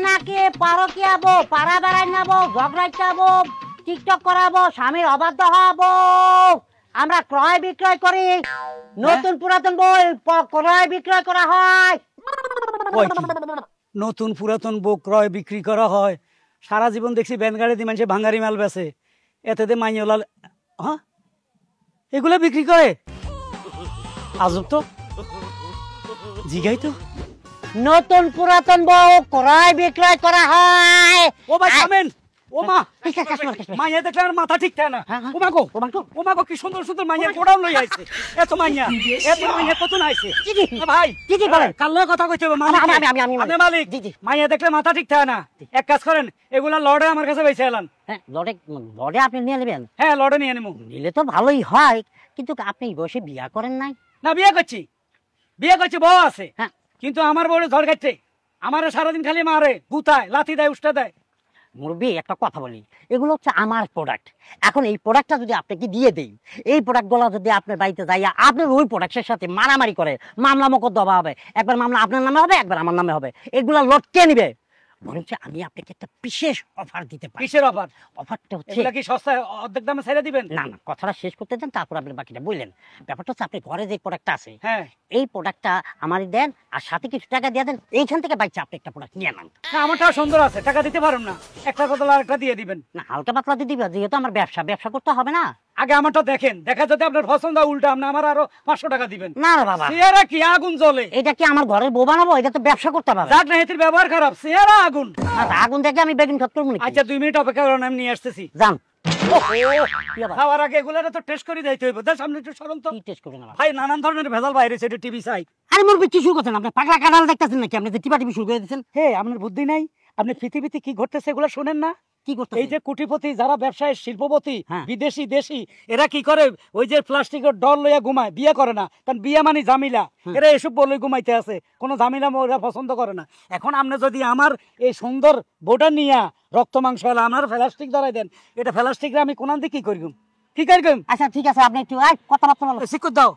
নাকি পারকিয়া বউ, পাড়া বেড়াই নেবো, ঝগড়াই যাবো, টিকটক করাবো, স্বামীর অবাধ্য হবো। আমরা ক্রয় বিক্রয় করি, নতুন পুরাতন বই ক্রয় বিক্রয় করা হয়। নতুন পুরাতন বউ ক্রয় বিক্রি করা হয়? সারা জীবন দেখছি ব্যান গাড়ি দিয়ে মানুষে ভাঙ্গারি মাল বেছে, এতে দিয়ে মাইনওয়ালা হ্যাঁ এগুলো বিক্রি করে? আজব তো, জিগাই তো। নতুন পুরাতন বউ ক্রয় বিক্রয় করা হয়। ও ভাই থামেন। ও মা, মাইয়া দেখলে আর মাথা ঠিক থাকে না। ও মা গো, ও মা গো, কি সুন্দর সুন্দর মাইয়া গোড়াও লই আইছে। এত মাইয়া কত না আইছে ভাই। জি জি বলেন, কাল্লার কথা কইতে হবে। আমি মালিক। মাইয়া দেখলে মাথা ঠিক থাকে না। এক কাজ করেন, এগুলা লড়ে আমার কাছে বেঁচে এলান। হ্যাঁ, লড়ে আপনি নিয়ে নেবেন? হ্যাঁ, লড়ে নিয়ে নেবো। নিলে তো ভালোই হয়, কিন্তু আপনি বসে বিয়া করেন নাই? না, বিয়ে করছি, বউ আছে। হ্যাঁ, কিন্তু আমার বউরে ঝড় খাচ্ছে, আমারে সারাদিন খালি মারে, গুতায়, লাথি দেয়, উষ্টা দেয়। মুরব্বি একটা কথা বলি, এগুলো হচ্ছে আমার প্রোডাক্ট। এখন এই প্রোডাক্টটা যদি আপনাকে দিয়ে দেই, এই প্রোডাক্টগুলো যদি আপনার বাড়িতে যাইয়া আপনার ওই প্রোডাক্টের সাথে মারামারি করে, মামলা মোকদ্দমা হবে। একবার মামলা আপনার নামে হবে, একবার আমার নামে হবে। এগুলা লটকে নিবে। বরঞ্চ আমি আপনাকে একটা বিশেষ অফার দিতে পারি। কিসের অফার? অফারটা হচ্ছে, এগুলা কি সস্তায় অর্ধেক দামে ছেড়ে দিবেন? না না, কথাটা শেষ করতে দেন, তারপর আপনি বাকিটা বললেন। ব্যাপারটা হচ্ছে, আপনি ঘরে যে প্রোডাক্টটা আছে, হ্যাঁ, এই প্রোডাক্টটা আমারই দেন, আর সাথে কিছু টাকা দিয়ে দেন। এইখান থেকে বাইচে আপনি একটা প্রোডাক্ট নিয়ে নেন। হ্যাঁ, আমারটা সুন্দর আছে, টাকা দিতে পারুম না, একটা বদলে আরেকটা দিয়ে দিবেন। না, হালকা পাতলা দিয়ে দিবেন, যেহেতু আমার ব্যবসা করতে হবে না। আগে আমারটা দেখেন, দেখা যদি আপনার পছন্দ উল্টা আপনি আমার আরো 500 টাকা দিবেন। না রে বাবা, চেহারা কি আগুন জ্বলে। এটা কি আমার ঘরের বউ বানাবো? এটা তো ব্যবসা করতে হবে। যাক না, এটির ব্যবহার খারাপ, চেহারা আগুন। আগুন দেখে আমি বেগুন খত করবো। আচ্ছা, 2 মিনিট অপেক্ষা করুন, আমি নিয়ে আসতেছি। যান। খাওয়ার আগে এগুলার তো টেস্ট করে দিতে হইব। দেখ সামনে একটু সরম তো। কি টেস্ট করবেন ভাই? নানান ধরনের ভেজাল বাইরে, সেটা টিভি চাই। আরে মুরব্বি, কি শুরু করছেন আপনি? পাগলা কাঁঠাল দেখতেছেন নাকি আপনি? যে টিপা টিপি শুরু করে দিচ্ছেন। হে, আপনার বুদ্ধি নাই? আপনি পৃথিবীতে কি ঘটতেছে এগুলো শোনেন না? কি করতে? এই যে কোটিপতি যারা ব্যবসায় শিল্পপতি, বিদেশি দেশি, এরা কি করে? ওই যে প্লাস্টিকের ডল লইয়া ঘুমায়, বিয়ে করে না। কারণ বিয়ে মানে জামিলা, এরা এসব বলে ঘুমাইতে আছে, কোনো জামিলা ওরা পছন্দ করে না। এখন আপনি যদি আমার এই সুন্দর বউটা নিয়া রক্ত মাংস হলে আমার প্লাস্টিক ধরাই দেন, এটা প্লাস্টিকরে আমি কোনান দিয়ে কি করব? কি করব? আচ্ছা ঠিক আছে, আপনি একটু কথাবার্তা বলো। শিক্ষক দাও।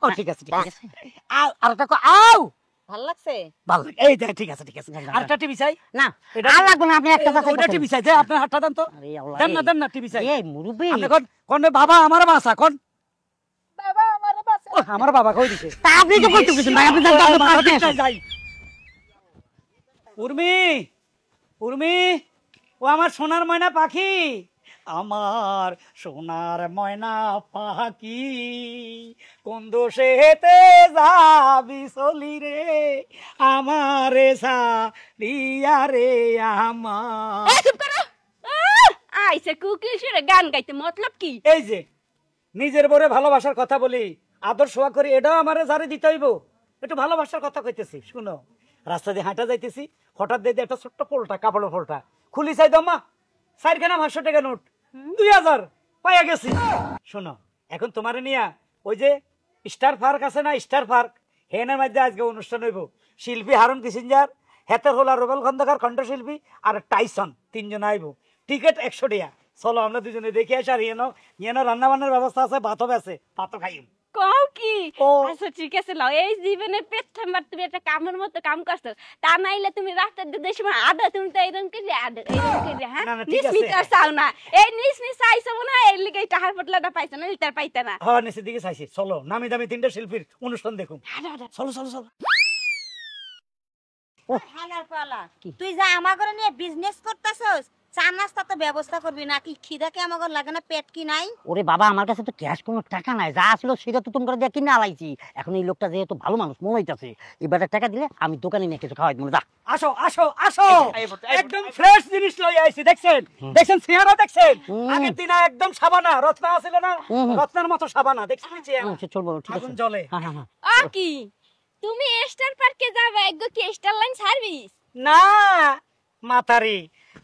ও ঠিক আছে, ঠিক আছে। আর একটা আও ভালো লাগছে? ভালো লাগে। এই দেখ, ঠিক আছে, ঠিক আছে। আরেকটা টিভি চাই। না, আর লাগবে না, আপনি একটা কথা ওইটা টিভি চাই। যে আপনার হাতটা দেন তো। দেন না টিভি চাই। এই মুরব্বি, আপনি কোন বাবা আমার বাসা কোন? বাবা আমার বাসা। ও, আমার বাবা কই দিছে? আপনি তো কইতে বলেছেন ভাই, আপনি যাই। উর্মি, উর্মি, ও আমার সোনার ময়না পাখি, আমার সোনার ময়না পাখি, কোন দোষেতে যাবি চলি রে আমারে সারিয়া রে আমার। চুপ করো। আইছে কুকিশরে গান গাইতে, মতলব কি? এই যে নিজের বরে ভালোবাসার কথা বলি, আদর সোয়া করি, এটাও আমারে জারি দিতে হইব। একটু ভালোবাসার কথা কইতেছি, শুনো। রাস্তা দিয়ে হাঁটা যাইতেছি, হঠাৎ দেখি একটা ছোট্ট পোলটা, কাপড়ের পোলটা খুলি চাই দম্মা, 4খানা 500 টাকা নোট, 2000 পাইয়া গেছি। শোনো, এখন তোমারে নিয়া ওই যে স্টার পার্ক আছে না, স্টার পার্ক, হেনের মধ্যে আজকে অনুষ্ঠান হইব। শিল্পী হারুন কিসিঞ্জার, হেতের হোলা রুবেল খন্দকার কণ্ঠশিল্পী, আর টাইসন, 3 জন আইব। টিকিট 100 টাকা। চলো আমরা দুজনে দেখে আসি। আর ইয়েনো রান্না বান্নার ব্যবস্থা আছে, ভাতও আছে, ভাতও খাইম। কও কি? আচ্ছা ঠিক আছে, লাও। এই জীবনে প্রথমবার তুমি একটা কামের মতো কাম করছো, তা নাইলে তুমি রাস্তার দিকে সময় আদা, তুমি তো এরকম করে আদা, এরকম করে। হ্যাঁ, নিস আর চাও না, এই নিস চাইছো না, এর লিগে টাহার পটলাটা পাইছো না, লিটার পাইতে না। হ্যাঁ, নিচের দিকে চাইছি। চলো, নামি দামি 3টা শিল্পীর অনুষ্ঠান দেখুন। চলো চলো চলো। ও হালার পালা, তুই যা আমার ঘরে নিয়ে বিজনেস করতেছস, চা নাস্তা তো ব্যবস্থা করবি না? কি খিদা কি আমার ঘরে লাগে না? পেট কি নাই? ওরে বাবা, আমার কাছে তো ক্যাশ কোনো টাকা নাই, যা আসলো সেটা তো তুমি করে দিয়ে কিনে আলাইছি। এখন এই লোকটা যেহেতু ভালো মানুষ মনে হইতাছে, এবারে টাকা দিলে আমি দোকানে নিয়ে কিছু খাওয়াই দেবো। যা, আসো আসো আসো, একদম ফ্রেশ জিনিস লই আইছি। দেখছেন দেখছেন চেহারা দেখছেন? আগের দিন একদম সাবানা, রত্না আছিল না, রত্নার মতো সাবানা। দেখছেন চেহারা? চলবো, ঠিক আছে। জলে ও কি তুমি স্টার পার্কে যাবে? এগো কি স্টার লাইন সার্ভিস? না মাতারি,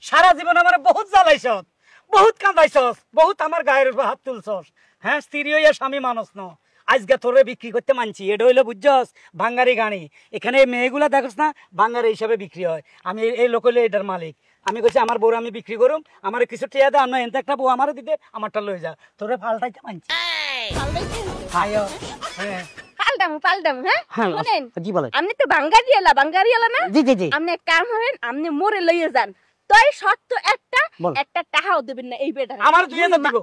সারা জীবন আমার বহুত জ্বালাইছস, বহুত কাঁদাইছস, বহুত আমার গায়ের উপর হাত তুলছস। হ্যাঁ, স্ত্রী হইয়া স্বামী মানুষ ন। আজকে তোরে বিক্রি করতে মানছি, এটা হইলো বুঝছস ভাঙ্গারি গাড়ি। এখানে মেয়েগুলা দেখছ না, ভাঙ্গারি হিসাবে বিক্রি হয়। আমি এই লোক হইলে এটার মালিক। আমি কইছি আমার বউ আমি বিক্রি করুম, আমার কিছু টিয়া দে, আমরা এনতে একটা বউ আমার দিতে, আমারটা লই যা। তোরে ফালটাইতে মানছি। আয়ো হ্যাঁ পাল্টামু হ্যাঁ হ্যাঁ শুনেন জি বলেন আপনি তো বাঙ্গারিয়ালা না জি জি জি আপনি এক কাম করেন আপনি মোরে লইয়ে যান তাই সত্য বল। একটা টাকাও দেবেন না এই বেটার আমার 2000 দিব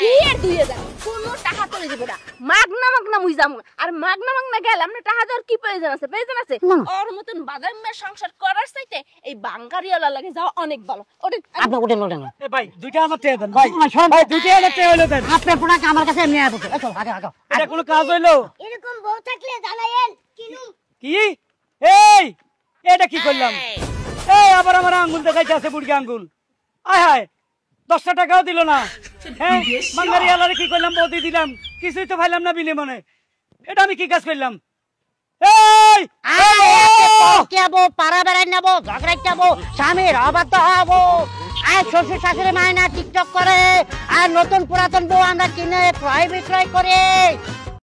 কি আর 2000 কোনো টাকা তোলে দেব না মাগনা মুই যামু আর মাগনা গেল আপনি টাকা দেওয়ার কি প্রয়োজন আছে না। ওর মতন বাদামের সংসার করার চাইতে এই বাঙ্গারিয়ালা লাগে যাওয়া অনেক ভালো ওটা আপনি ওঠেন ওঠেন এ ভাই 2000 টাকা দেন ভাই শোন ভাই 2000 টাকা হইলো দেন আপনার প্রোডাক্ট আমার কাছে এমনি আয় চল আগে আগে এটা কোনো কাজ হইলো এরকম বউ থাকলে জানাইয়েন কিনুম কি এই এটা কি করলাম এই আবার আমার আঙ্গুল দেখাইতে আছে বুড়ি আঙ্গুল আয় হায় 10 টাকাও দিল না হ্যাঁ বাঙ্গারি আলারে কি করলাম বৌদি দিলাম কিছুই তো পাইলাম না বিনিময়ে এটা আমি কি কাজ করলাম এই যাবো পাড়া বেড়াই নেবো ঝগড়াই যাবো স্বামীর অবাধ্য হবো আর শ্বশুর শাশুড়ি মায়না টিকটক করে আর নতুন পুরাতন বউ আমরা কিনে ক্রয় বিক্রয় করে